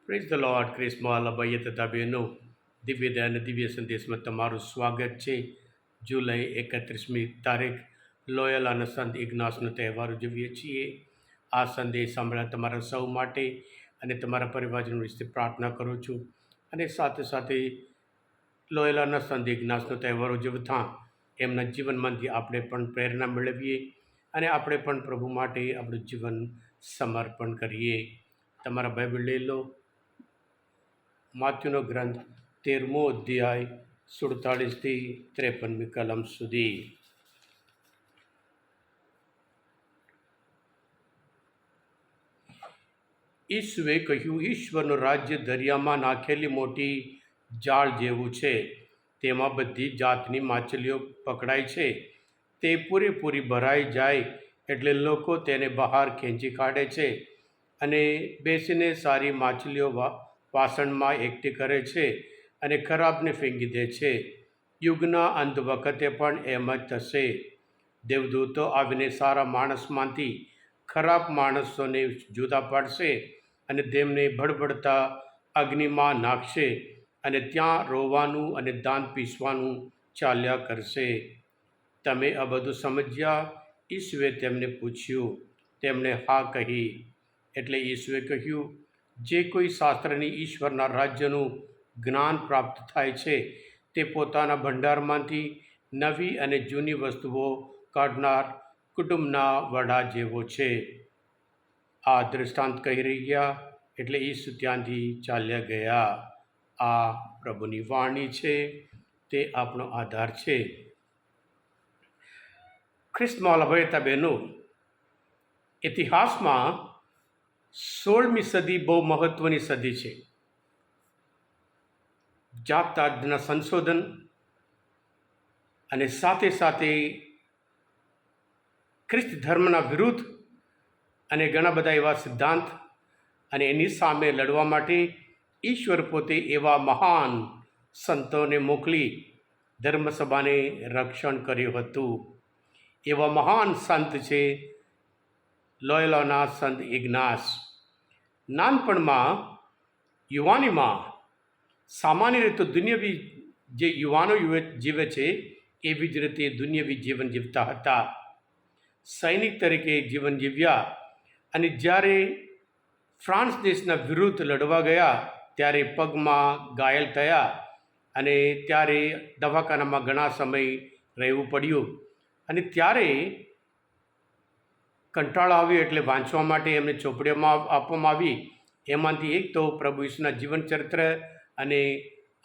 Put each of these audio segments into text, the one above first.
Praise the lord. Christmas ભાઈએ તથા બહેનો, દિવ્ય અને દિવ્ય સંદેશમાં તમારું સ્વાગત છે. જુલાઈ 31મી તારીખ લોયલ અને સંત ઇગ્નાસનો તહેવાર ઉજવીએ છીએ. આ સંદેશ સાંભળ્યા તમારા સૌ માટે અને તમારા પરિવારજનો વિશે પ્રાર્થના કરું છું. અને સાથે સાથે લોયલાના સંત ઇગ્નાસનો તહેવાર ઉજવતા એમના જીવનમાંથી આપણે પણ પ્રેરણા મેળવીએ અને આપણે પણ પ્રભુ માટે આપણું જીવન સમર્પણ કરીએ. તમારા બાઇબલ લઈ લો. માથ્યુનો ગ્રંથ 13મો અધ્યાય 47થી 53મી કલમ સુધી. ઈસુએ કહ્યું, ઈશ્વરનું રાજ્ય દરિયામાં નાખેલી મોટી જાળ જેવું છે. તેમાં બધી જાતની માછલીઓ પકડાય છે. તે પૂરેપૂરી ભરાઈ જાય એટલે લોકો તેને બહાર ખેંચી કાઢે છે અને બેસીને સારી માછલીઓ વાસણમાં એકઠી કરે છે અને ખરાબને ફેંકી દે છે. યુગના અંત વખતે પણ એમ જ થશે. દેવદૂતો આવીને સારા માણસમાંથી ખરાબ માણસોને જુદા પાડશે અને તેમને ભડભડતા અગ્નિમાં નાખશે અને ત્યાં રોવાનું અને દાંત પીસવાનું ચાલ્યા કરશે. તમે આ બધું સમજ્યા? ઈસુએ તેમને પૂછ્યું. તેમણે હા કહી. એટલે ઈસુએ કહ્યું, જે કોઈ શાસ્ત્રની ઈશ્વરના રાજ્યનું જ્ઞાન પ્રાપ્ત થાય છે તે પોતાના ભંડારમાંથી નવી અને જૂની વસ્તુઓ કાઢનાર કુટુંબના વડા જેવો છે. આ દૃષ્ટાંત કહી રહ્યા એટલે ઈસુ ત્યાંથી ચાલ્યા ગયા. આ પ્રભુની વાણી છે. તે આપણો આધાર છે. ખ્રિસ્તમાં લભાયતા બહેનો, ઇતિહાસમાં 16મી સદી બહુ મહત્ત્વની સદી છે. જાતના સંશોધન અને સાથે સાથે ખ્રિસ્ત ધર્મના વિરુદ્ધ અને ઘણા બધા એવા સિદ્ધાંત અને એની સામે લડવા માટે ઈશ્વર પોતે એવા મહાન સંતોને મોકલી ધર્મસભાને રક્ષણ કર્યું હતું. એવા મહાન સંત છે લોયલાના સંત ઇગ્નાસ. નાનપણમાં, યુવાનીમાં સામાન્ય રીતે દુનિયાવી જે યુવાનો જીવે છે એવી જ રીતે દુનિયાવી જીવન જીવતા હતા. સૈનિક તરીકે જીવન જીવ્યા અને જ્યારે ફ્રાન્સ દેશના વિરુદ્ધ લડવા ગયા ત્યારે પગમાં ઘાયલ થયા અને ત્યારે દવાખાનામાં ઘણા સમય રહેવું પડ્યું. અને ત્યારે કંટાળો આવ્યો એટલે વાંચવા માટે એમને ચોપડીઓમાં આપવામાં આવી. એમાંથી એક તો પ્રભુ ઈસુના જીવનચરિત્ર અને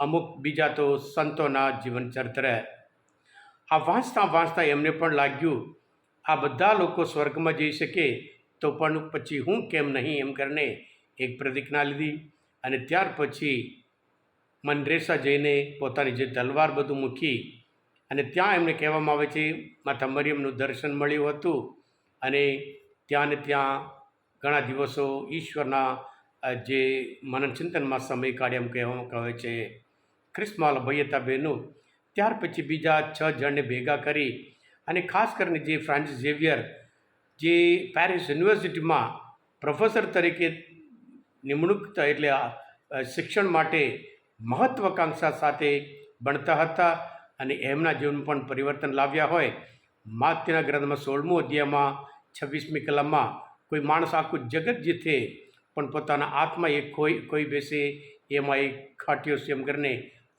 અમુક બીજા તો સંતોના જીવનચરિત્ર. આ વાંચતા એમને પણ લાગ્યું આ બધા લોકો સ્વર્ગમાં જઈ શકે તો પણ પછી હું કેમ નહીં, એમ કરીને એક પ્રતિજ્ઞા લીધી. અને ત્યાર પછી મનરેસા જઈને પોતાની જે તલવાર બધું મૂકી અને ત્યાં એમને કહેવામાં આવે છે માતા મરિયમનું દર્શન મળ્યું હતું અને ત્યાં ને ત્યાં ઘણા દિવસો ઈશ્વરના જે મનનચિંતનમાં સમય કાઢ્યા એમ કહેવામાં આવે છે. ખ્રિસ્તમાં ભયતા બહેનો, ત્યાર પછી બીજા 6 જણને ભેગા કરી અને ખાસ કરીને જે ફ્રાન્સિસ ઝેવિયર જે પેરિસ યુનિવર્સિટીમાં પ્રોફેસર તરીકે નિમણૂક એટલે શિક્ષણ માટે મહત્વાકાંક્ષા સાથે ભણતા હતા અને એમના જીવન પણ પરિવર્તન લાવ્યા હોય. માથ્યુના ગ્રંથમાં 16મો અધ્યાયમાં 26મી કલમમાં કોઈ માણસ આખું જગત જીતે પણ પોતાના આત્મા એક કોઈ બેસે એમાં એક ખાટ્યો છે એમ કરીને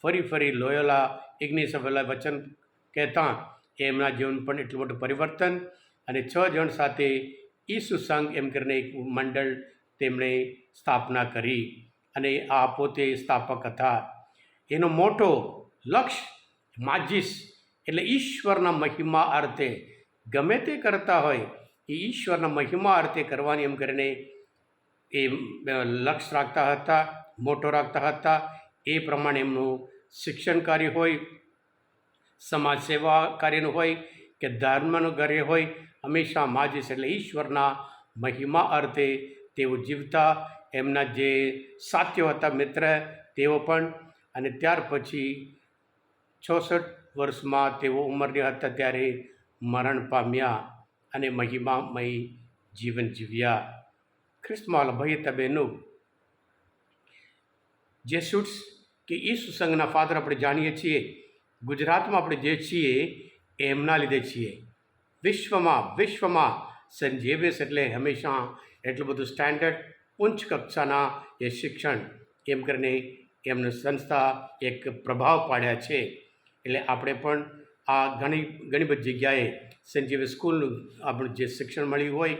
ફરી લોયોલા ઇગ્નાસ વચન કહેતા એમના જીવન પણ એટલું મોટું પરિવર્તન. અને 6 જણ સાથે ઈસુ સંઘ એમ કરીને એક મંડળ તેમણે સ્થાપના કરી અને આ પોતે સ્થાપક હતા. એનો મોટો લક્ષ્ય માજીસ એટલે ઈશ્વરના મહિમા અર્થે ગમે તે કરતા હોય એ ઈશ્વરના મહિમા અર્થે કરવાની એમ કરીને એ લક્ષ્ય રાખતા હતા, મોટો રાખતા હતા. એ પ્રમાણે એમનું શિક્ષણ કાર્ય હોય, સમાજ સેવા કાર્યનું હોય કે ધર્મનું કાર્ય હોય, હંમેશા માજીસ એટલે ઈશ્વરના મહિમા અર્થે તેઓ જીવતા. એમના જે સાથીઓ હતા મિત્ર તેઓ પણ. અને ત્યાર પછી 66 વર્ષમાં તેઓ ઉંમરના હતા ત્યારે મરણ પામ્યા અને મહિમામય જીવન જીવ્યા. ખ્રિસ્તમાં ભયતા બહેનો, જેસુટ્સ કે ઈસુ સંઘના ફાધર આપણે જાણીએ છીએ, ગુજરાતમાં આપણે જે છીએ એમના લીધે છીએ. વિશ્વમાં સેન્ટ ઝેવિયર્સ એટલે હંમેશા એટલું બધું સ્ટેન્ડર્ડ ઉચ્ચ કક્ષાના એ શિક્ષણ એમ કરીને એમને સંસ્થા એક પ્રભાવ પાડ્યા છે. એટલે આપણે પણ આ ઘણી બધી જગ્યાએ સેન્ટ ઝેવિયર સ્કૂલનું આપણું જે શિક્ષણ મળ્યું હોય,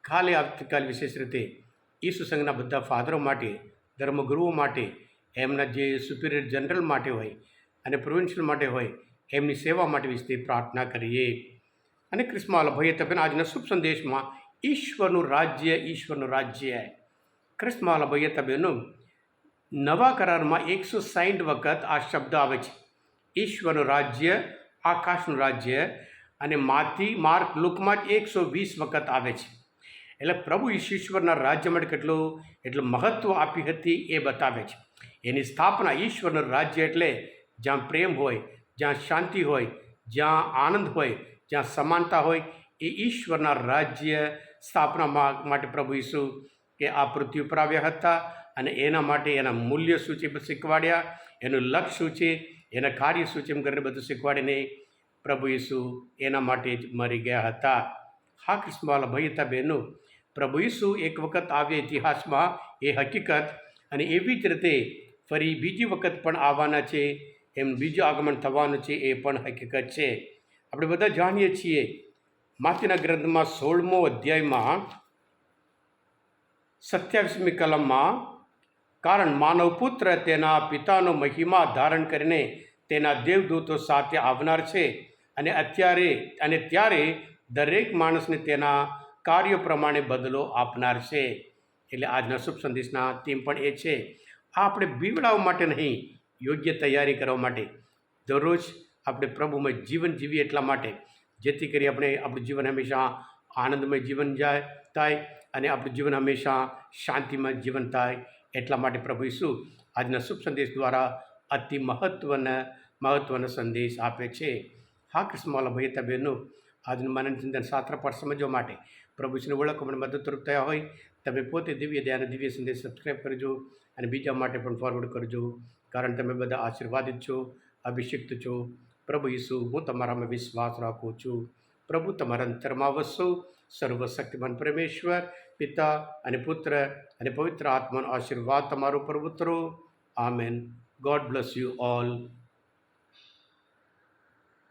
ખાલી આવતીકાલ વિશેષ રીતે ઈસુ સંઘના બધા ફાધરો માટે, ધર્મગુરુઓ માટે, એમના જે સુપિરિયર જનરલ માટે હોય અને પ્રોવિન્શિયલ માટે હોય, એમની સેવા માટે વિશે પ્રાર્થના કરીએ. અને ક્રિસ્મસ ભાઈએ તમે આજના શુભ સંદેશમાં ઈશ્વરનું રાજ્ય ક્રિસ્મસ ભાઈએ તમેનું નવા કરારમાં 160 વખત આ શબ્દ આવે છે. ઈશ્વરનું રાજ્ય, આકાશનું રાજ્ય, અને માર્ક લુકમાં જ 120 વખત આવે છે. એટલે પ્રભુ ઈશ્વરના રાજ્ય માટે એટલું મહત્ત્વ આપી હતી એ બતાવે છે. એની સ્થાપના ઈશ્વરનું રાજ્ય એટલે જ્યાં પ્રેમ હોય, જ્યાં શાંતિ હોય, જ્યાં આનંદ હોય, જ્યાં સમાનતા હોય, એ ઈશ્વરના રાજ્ય સ્થાપના માટે પ્રભુ ઈસુ કે આ પૃથ્વી ઉપર આવ્યા હતા. અને એના માટે એના મૂલ્ય શું છે શીખવાડ્યા, એનું લક્ષ્ય શું છે, એના કાર્ય શું છે એમ કરીને બધું શીખવાડીને પ્રભુ ઈસુ એના માટે જ મરી ગયા હતા. હા ક્રિસ્મસ ભાઈ હતા બહેનો, પ્રભુ ઈસુ એક વખત આવ્યા ઇતિહાસમાં એ હકીકત, અને એવી જ રીતે ફરી બીજી વખત પણ આવવાના છે, એમ બીજું આગમન થવાનું છે એ પણ હકીકત છે. આપણે બધા જાણીએ છીએ માથીના ગ્રંથમાં 16મો અધ્યાયમાં 27મી કલમમાં, કારણ માનવ પુત્ર તેના પિતાનો મહિમા ધારણ કરીને તેના દેવદૂતો સાથે આવનાર છે, અને ત્યારે દરેક માણસને તેના કાર્યો પ્રમાણે બદલો આપનાર છે. એટલે આજના શુભ સંદેશના થીમ પણ એ છે. આ આપણે બીવડાવવા માટે નહીં, યોગ્ય તૈયારી કરવા માટે. દરરોજ આપણે પ્રભુમય જીવન જીવીએ એટલા માટે, જેથી કરી આપણું જીવન હંમેશા આનંદમય જીવન થાય અને આપણું જીવન હંમેશા શાંતિમય જીવન થાય. એટલા માટે પ્રભુ ઈસુ આજના શુભ સંદેશ દ્વારા અતિ મહત્ત્વનો સંદેશ આપે છે. હા ક્રિસ્મસ ભાઈ હતા બહેનો, આજનું માનવ ચિંતન શાસ્ત્ર પાઠ સમજવા માટે પ્રભુ ઈસુને ઓળખવા મદદરૂપ થયા હોય, તમે પોતે દિવ્ય દયાના દિવ્ય સંદેશ સબસ્ક્રાઈબ કરજો અને બીજા માટે પણ ફોરવર્ડ કરજો, કારણ તમે બધા આશીર્વાદિત છો, અભિષિક્ત છો. પ્રભુ ઈસુ, હું તમારામાં વિશ્વાસ રાખું છું. પ્રભુ તમારા અંતરમાં વસો. સર્વશક્તિમાન પરમેશ્વર પિતા અને પુત્ર અને પવિત્ર આત્માનો આશીર્વાદ તમારો પર ઉતરો. Amen. God bless you all.